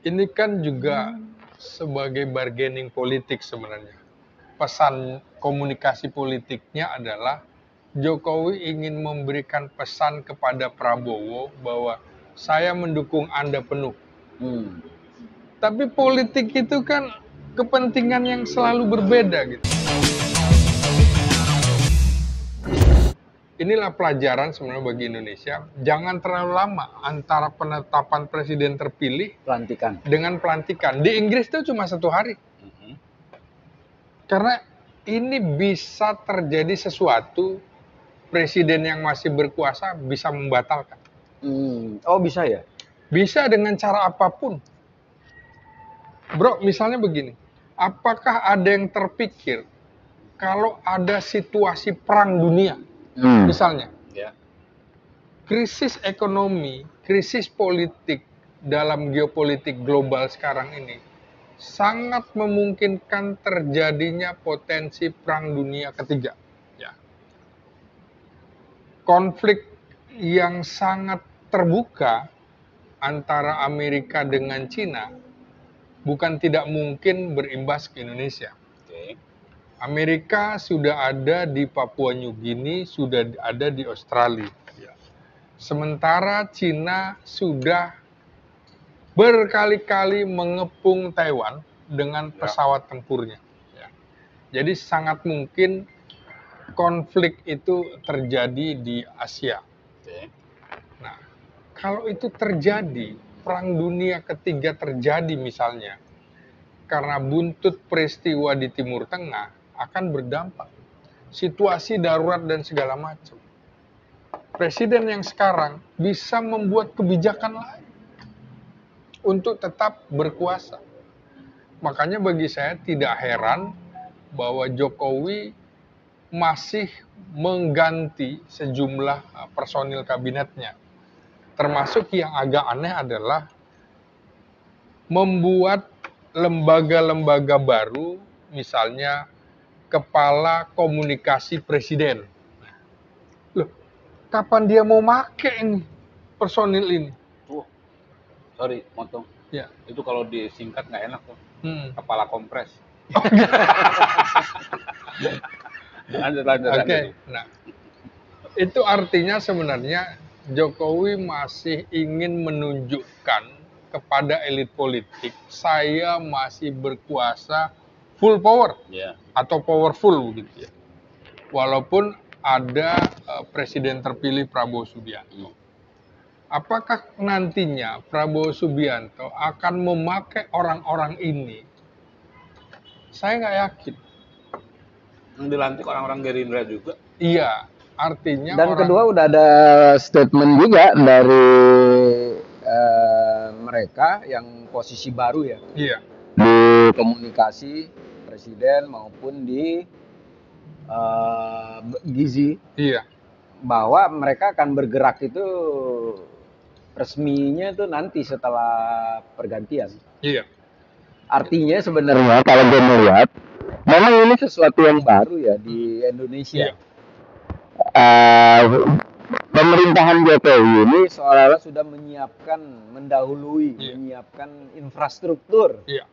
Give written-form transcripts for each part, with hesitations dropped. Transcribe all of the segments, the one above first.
Ini kan juga sebagai bargaining politik sebenarnya. Pesan komunikasi politiknya adalah Jokowi ingin memberikan pesan kepada Prabowo bahwa saya mendukung Anda penuh. Tapi politik itu kan kepentingan yang selalu berbeda gitu. Inilah pelajaran sebenarnya bagi Indonesia. Jangan terlalu lama antara penetapan presiden terpilih dengan pelantikan. Di Inggris itu cuma 1 hari. Karena ini bisa terjadi sesuatu, presiden yang masih berkuasa bisa membatalkan. Oh, bisa ya? Bisa dengan cara apapun. Bro, misalnya begini. Apakah ada yang terpikir kalau ada situasi perang dunia? Misalnya, krisis ekonomi, krisis politik dalam geopolitik global sekarang ini sangat memungkinkan terjadinya potensi perang dunia ketiga. Ya. Konflik yang sangat terbuka antara Amerika dengan Cina bukan tidak mungkin berimbas ke Indonesia. Amerika sudah ada di Papua New Guinea, sudah ada di Australia. Sementara Cina sudah berkali-kali mengepung Taiwan dengan pesawat tempurnya. Jadi sangat mungkin konflik itu terjadi di Asia. Nah, kalau itu terjadi, perang dunia ketiga terjadi misalnya, karena buntut peristiwa di Timur Tengah akan berdampak. Situasi darurat dan segala macam. Presiden yang sekarang bisa membuat kebijakan lain untuk tetap berkuasa. Makanya bagi saya tidak heran bahwa Jokowi masih mengganti sejumlah personil kabinetnya. Termasuk yang agak aneh adalah membuat lembaga-lembaga baru, misalnya Kepala Komunikasi Presiden. Loh, kapan dia mau make ini personil ini? Sorry, motong. Ya. Itu kalau disingkat nggak enak tuh. Kepala kompres. Lanjut. Oke. Nah, itu artinya sebenarnya Jokowi masih ingin menunjukkan kepada elit politik, saya masih berkuasa full power atau powerful begitu ya. Walaupun ada presiden terpilih Prabowo Subianto. Apakah nantinya Prabowo Subianto akan memakai orang-orang ini? Saya nggak yakin. Yang dilantik orang-orang Gerindra juga. Iya, artinya. Dan kedua udah ada statement juga dari mereka yang posisi baru ya. Iya. Di komunikasi presiden maupun di Gizi. Iya. Bahwa mereka akan bergerak itu resminya tuh nanti setelah pergantian. Iya. Artinya sebenarnya kalau gue melihat memang ini sesuatu yang baru ya di Indonesia. Pemerintahan Jokowi ini seolah-olah sudah menyiapkan infrastruktur. Iya.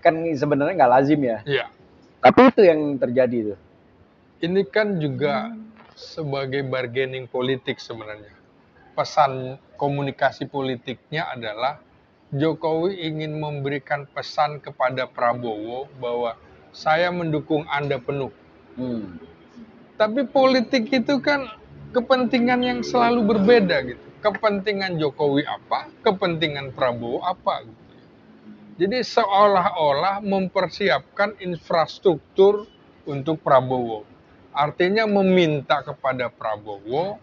Kan sebenarnya nggak lazim ya. Iya. Tapi itu yang terjadi tuh. Ini kan juga sebagai bargaining politik sebenarnya. Pesan komunikasi politiknya adalah Jokowi ingin memberikan pesan kepada Prabowo bahwa saya mendukung Anda penuh. Tapi politik itu kan kepentingan yang selalu berbeda gitu. Kepentingan Jokowi apa, kepentingan Prabowo apa gitu. Jadi seolah-olah mempersiapkan infrastruktur untuk Prabowo. Artinya meminta kepada Prabowo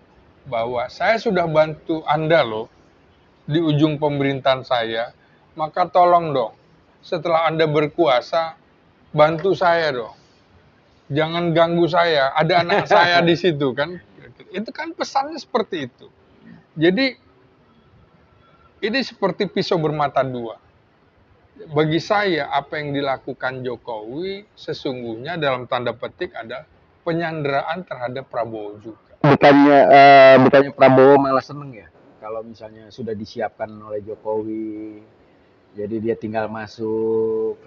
bahwa saya sudah bantu Anda loh di ujung pemerintahan saya, maka tolong dong setelah Anda berkuasa bantu saya dong. Jangan ganggu saya, ada anak saya di situ kan. Itu kan pesannya seperti itu. Jadi ini seperti pisau bermata dua. Bagi saya apa yang dilakukan Jokowi sesungguhnya dalam tanda petik ada penyanderaan terhadap Prabowo juga. Bukannya Prabowo malah seneng ya? kalau misalnya sudah disiapkan oleh Jokowi, jadi dia tinggal masuk?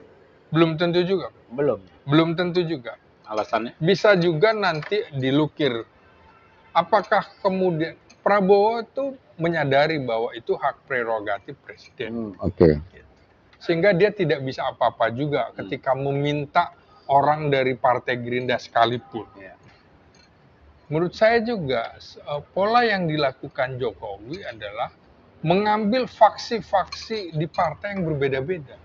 Belum tentu juga. Belum. Belum tentu juga. Alasannya? Bisa juga nanti dilukir. Apakah kemudian Prabowo itu menyadari bahwa itu hak prerogatif presiden. Oke. Sehingga dia tidak bisa apa-apa juga ketika meminta orang dari Partai Gerindra sekalipun. Ya. Menurut saya juga pola yang dilakukan Jokowi adalah mengambil faksi-faksi di partai yang berbeda-beda.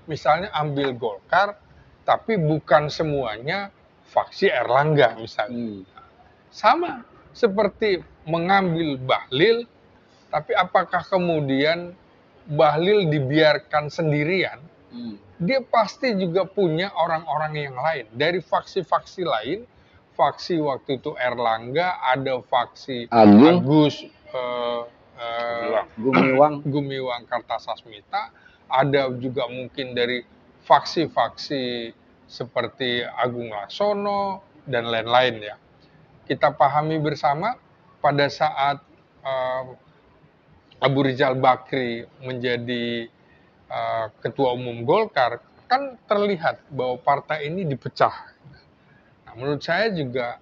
Misalnya ambil Golkar, tapi bukan semuanya faksi Erlangga misalnya. Sama seperti mengambil Bahlil, tapi apakah kemudian Bahlil dibiarkan sendirian? Dia pasti juga punya orang-orang yang lain. Dari faksi-faksi lain, faksi waktu itu Erlangga, ada faksi Agus Gumiwang Kartasasmita, ada juga mungkin dari faksi-faksi seperti Agung Laksono, dan lain-lain ya. Kita pahami bersama pada saat Abu Rizal Bakri menjadi ketua umum Golkar, kan terlihat bahwa partai ini dipecah. Nah, menurut saya juga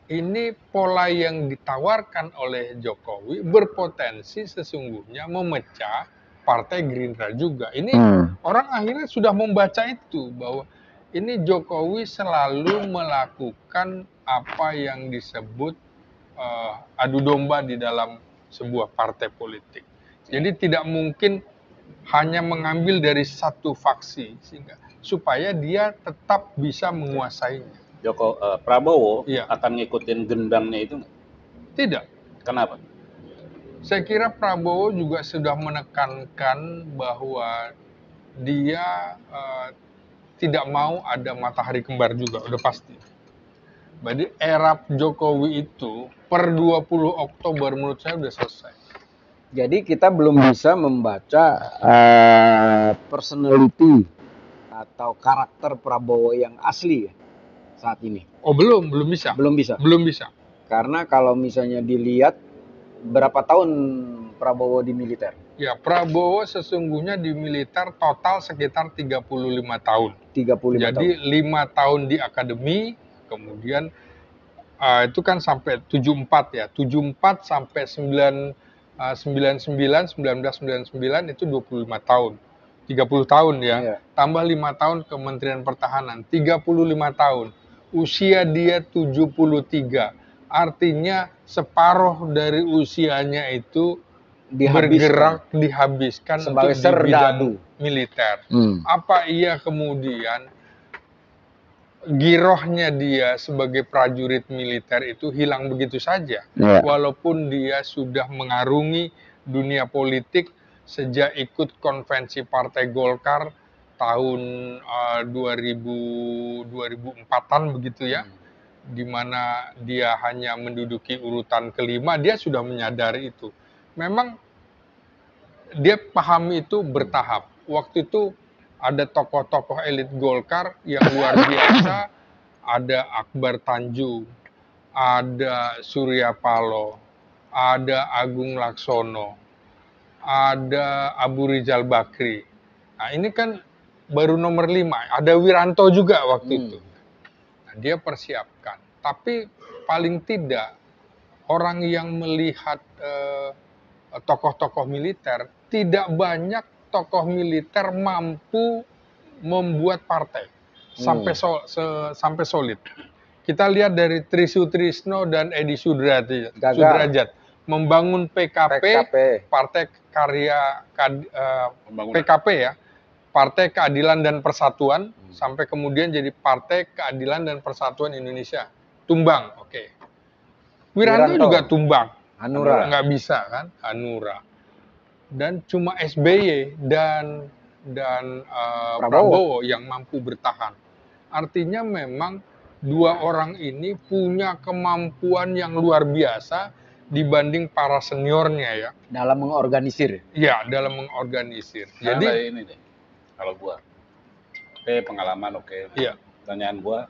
ini pola yang ditawarkan oleh Jokowi berpotensi sesungguhnya memecah Partai Gerindra juga. Ini orang akhirnya sudah membaca itu, bahwa ini Jokowi selalu melakukan apa yang disebut adu domba di dalam sebuah partai politik. Jadi tidak mungkin hanya mengambil dari satu faksi sehingga supaya dia tetap bisa menguasainya. Prabowo Iya. akan ngikutin gendangnya itu nggak? Tidak. Kenapa? Saya kira Prabowo juga sudah menekankan bahwa dia tidak mau ada matahari kembar juga, udah pasti. Jadi era Jokowi itu per 20 Oktober menurut saya udah selesai. Jadi kita belum bisa membaca personality atau karakter Prabowo yang asli ya, saat ini. Oh belum bisa. Belum bisa. Belum bisa. Karena kalau misalnya dilihat berapa tahun Prabowo di militer? Ya, Prabowo sesungguhnya di militer total sekitar 35 tahun. 35 Jadi tahun. 5 tahun di akademi, kemudian itu kan sampai 74 ya. 74 sampai 1999 itu 25 tahun. 30 tahun ya. Iya. Tambah 5 tahun Kementerian Pertahanan, 35 tahun. Usia dia 73. Artinya separuh dari usianya itu bergerak dihabiskan sebagai untuk di bidang serdadu militer. Apa iya kemudian girohnya dia sebagai prajurit militer itu hilang begitu saja? Walaupun dia sudah mengarungi dunia politik sejak ikut konvensi Partai Golkar tahun 2004-an begitu ya, di mana dia hanya menduduki urutan kelima, dia sudah menyadari itu. Memang dia pahami itu bertahap. Waktu itu ada tokoh-tokoh elit Golkar yang luar biasa, ada Akbar Tanjung, ada Surya Paloh, ada Agung Laksono, ada Abu Rizal Bakri. Nah, ini kan baru nomor 5, ada Wiranto juga waktu itu. Nah, dia persiapkan. Tapi paling tidak orang yang melihat tokoh-tokoh militer, tidak banyak tokoh militer mampu membuat partai sampai solid. Kita lihat dari Tri Sutrisno dan Edi Sudrajat membangun PKP. Partai Karya PKP ya, Partai Keadilan dan Persatuan, sampai kemudian jadi Partai Keadilan dan Persatuan Indonesia. Tumbang, oke. Wiranto juga tumbang. Hanura nggak bisa kan, Hanura. Dan cuma SBY dan Prabowo yang mampu bertahan. Artinya memang dua orang ini punya kemampuan yang luar biasa dibanding para seniornya ya. Dalam mengorganisir. Ya, dalam mengorganisir. Nah, jadi ini deh, kalau gua, pengalaman Iya. Pertanyaan gua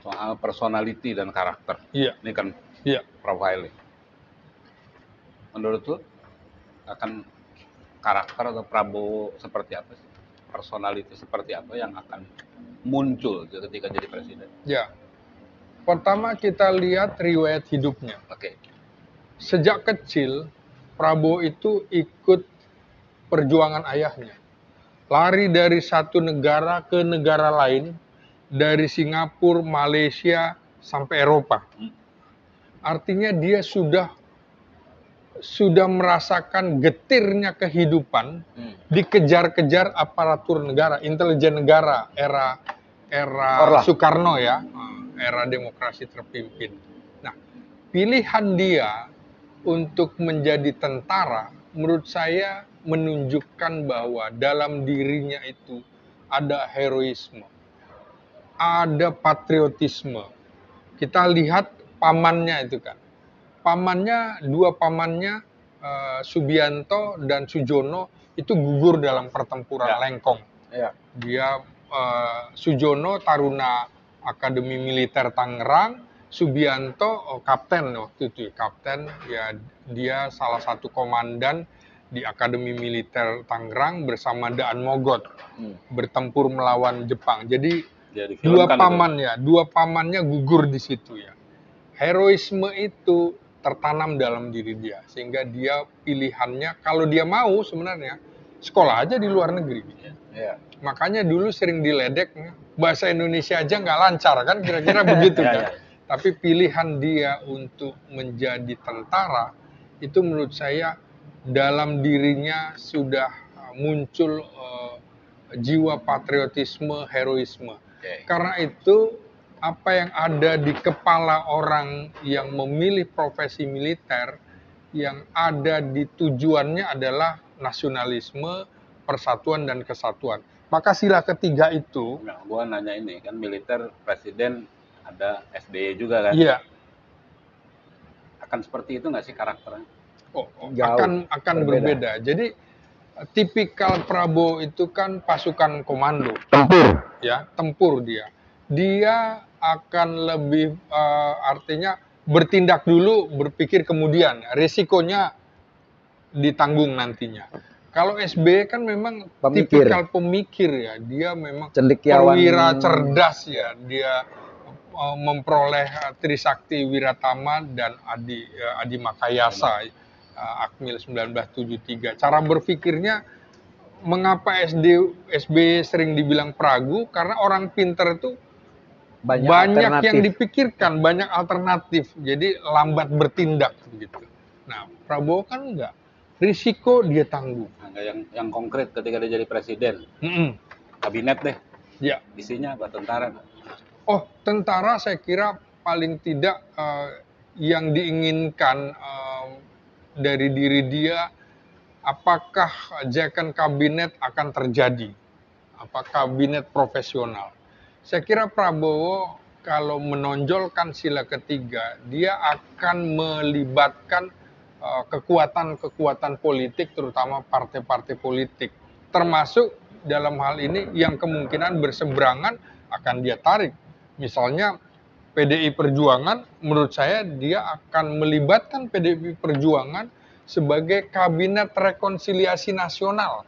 soal personality dan karakter. Iya. Ini kan Iya. profiling. Menurut lu akan karakter atau Prabowo seperti apa sih? Personality seperti apa yang akan muncul ketika jadi presiden? Ya, pertama kita lihat riwayat hidupnya. Oke. Sejak kecil, Prabowo itu ikut perjuangan ayahnya. Lari dari satu negara ke negara lain, dari Singapura, Malaysia, sampai Eropa. Artinya dia sudah merasakan getirnya kehidupan, dikejar-kejar aparatur negara, intelijen negara, era Orla. Soekarno ya, era demokrasi terpimpin. Nah, pilihan dia untuk menjadi tentara, menurut saya menunjukkan bahwa dalam dirinya itu ada heroisme, ada patriotisme. Kita lihat pamannya itu kan. Dua pamannya Subianto dan Sujono itu gugur dalam pertempuran Ya. Lengkong. Ya. Dia Sujono Taruna Akademi Militer Tangerang, Subianto kapten waktu itu, kapten ya, dia salah satu komandan di Akademi Militer Tangerang bersama Daan Mogot bertempur melawan Jepang. Jadi Jadi dua filmkan itu. pamannya gugur di situ ya. Heroisme itu tertanam dalam diri dia sehingga dia pilihannya kalau dia mau sebenarnya sekolah aja di luar negeri. Ya. Makanya dulu sering diledek bahasa Indonesia aja nggak lancar kan kira-kira begitu Ya, kan. ya. Tapi pilihan dia untuk menjadi tentara itu menurut saya dalam dirinya sudah muncul jiwa patriotisme, heroisme. Oke. Karena itu apa yang ada di kepala orang yang memilih profesi militer, yang ada di tujuannya adalah nasionalisme, persatuan dan kesatuan. Maka sila ketiga itu, Nah, gua nanya ini kan militer presiden ada SBY juga kan? iya, Akan seperti itu nggak sih karakternya? Jauh, akan berbeda. berbeda. Jadi tipikal Prabowo itu kan pasukan komando, Tempur. ya, tempur dia. Dia akan lebih artinya bertindak dulu, berpikir kemudian, risikonya ditanggung nantinya. Kalau SBY kan memang Pemikir. tipikal pemikir ya, dia memang Cendekiawan. perwira cerdas ya, dia memperoleh Trisakti Wiratama dan Adi Makayasa, Akmil 1973. Cara berpikirnya, mengapa SBY sering dibilang pragu? Karena orang pinter itu banyak yang dipikirkan, banyak alternatif, jadi lambat bertindak gitu. Nah, Prabowo kan enggak, risiko dia tanggung. Nah, yang konkret ketika dia jadi presiden, Mm-mm. kabinet deh, Ya, isinya apa tentara? oh tentara saya kira paling tidak yang diinginkan dari diri dia, apakah jakan kabinet akan terjadi, apakah kabinet profesional. Saya kira Prabowo kalau menonjolkan sila ketiga, dia akan melibatkan kekuatan-kekuatan politik, terutama partai-partai politik. Termasuk dalam hal ini yang kemungkinan berseberangan akan dia tarik. Misalnya PDI Perjuangan, menurut saya dia akan melibatkan PDI Perjuangan sebagai kabinet rekonsiliasi nasional.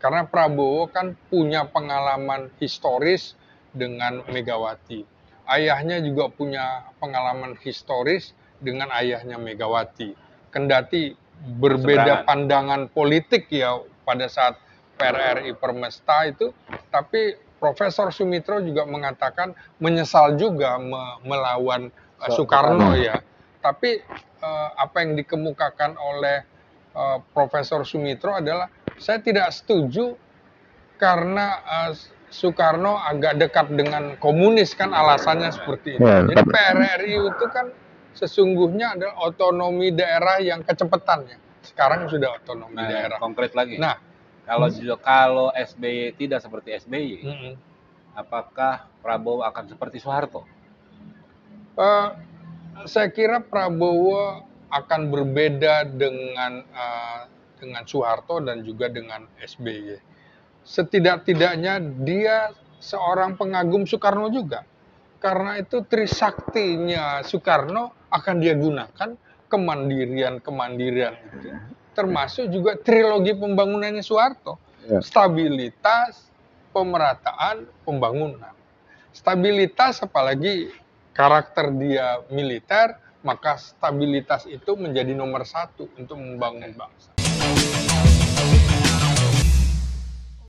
Karena Prabowo kan punya pengalaman historis dengan Megawati. Ayahnya juga punya pengalaman historis dengan ayahnya Megawati. Kendati berbeda pandangan politik ya pada saat PRRI Permesta itu, tapi Profesor Sumitro juga mengatakan menyesal juga melawan Soekarno ya. Tapi apa yang dikemukakan oleh Profesor Sumitro adalah saya tidak setuju karena Soekarno agak dekat dengan komunis kan alasannya seperti itu. Ya, jadi PRRI itu kan sesungguhnya adalah otonomi daerah yang kecepatannya. Sekarang sudah otonomi daerah. Konkret lagi. Nah, kalau SBY tidak seperti SBY, apakah Prabowo akan seperti Soeharto? Saya kira Prabowo akan berbeda dengan Soeharto dan juga dengan SBY. Setidak-tidaknya dia seorang pengagum Soekarno juga. Karena itu Trisaktinya Soekarno akan dia gunakan kemandirian itu termasuk juga trilogi pembangunannya Soeharto. Ya. Stabilitas, pemerataan, pembangunan. Stabilitas apalagi karakter dia militer, maka stabilitas itu menjadi nomor satu untuk membangun bangsa.